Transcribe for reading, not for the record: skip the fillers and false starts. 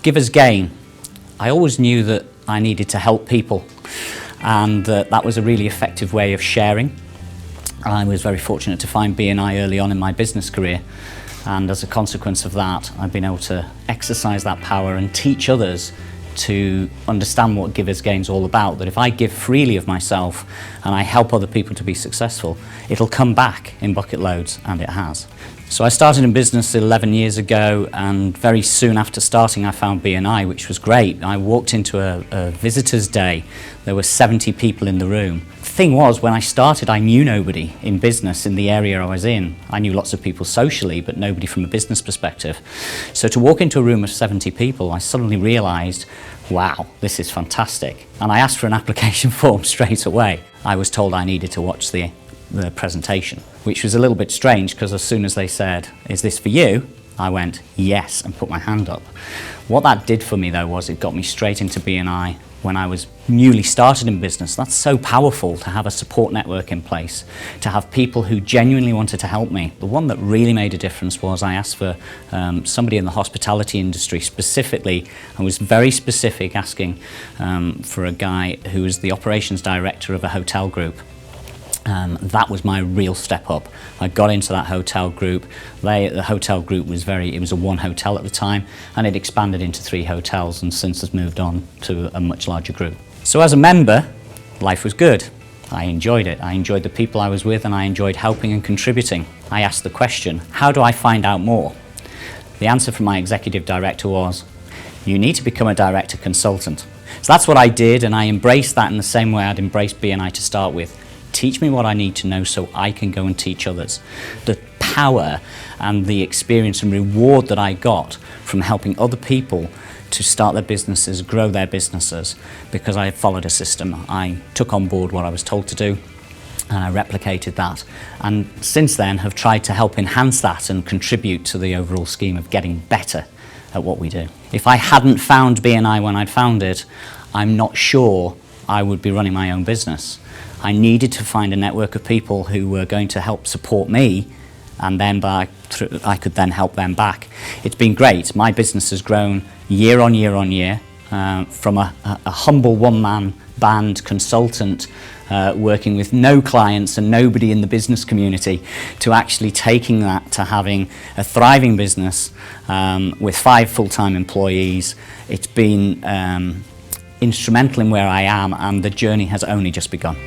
Givers gain. I always knew that I needed to help people, and that was a really effective way of sharing. I was very fortunate to find BNI early on in my business career, and as a consequence of that, I've been able to exercise that power and teach others to understand what Givers Gain is all about, that if I give freely of myself and I help other people to be successful, it'll come back in bucket loads, and it has. So I started in business 11 years ago, and very soon after starting I found BNI, which was great. I walked into a visitor's day. There were 70 people in the room. The thing was, when I started, I knew nobody in business in the area I was in. I knew lots of people socially, but nobody from a business perspective. So to walk into a room of 70 people, I suddenly realised, wow, this is fantastic. And I asked for an application form straight away. I was told I needed to watch the presentation, which was a little bit strange, because as soon as they said, "Is this for you?" I went, "Yes," and put my hand up. What that did for me though was it got me straight into BNI when I was newly started in business. That's so powerful to have a support network in place, to have people who genuinely wanted to help me. The one that really made a difference was I asked for somebody in the hospitality industry specifically. I was very specific, asking for a guy who was the operations director of a hotel group. That was my real step up. I got into that hotel group. The hotel group was it was a one hotel at the time, and it expanded into 3 hotels, and since has moved on to a much larger group. So as a member, life was good. I enjoyed it. I enjoyed the people I was with, and I enjoyed helping and contributing. I asked the question, how do I find out more? The answer from my executive director was, you need to become a director consultant. So that's what I did, and I embraced that in the same way I'd embraced BNI to start with. Teach me what I need to know so I can go and teach others. The power and the experience and reward that I got from helping other people to start their businesses, grow their businesses, because I followed a system. I took on board what I was told to do, and I replicated that, and since then have tried to help enhance that and contribute to the overall scheme of getting better at what we do. If I hadn't found BNI when I'd found it, I'm not sure I would be running my own business. I needed to find a network of people who were going to help support me, and then I could then help them back. It's been great. My business has grown year on year on year, from a humble one-man band consultant working with no clients and nobody in the business community, to actually taking that to having a thriving business with 5 full-time employees. It's been instrumental in where I am, and the journey has only just begun.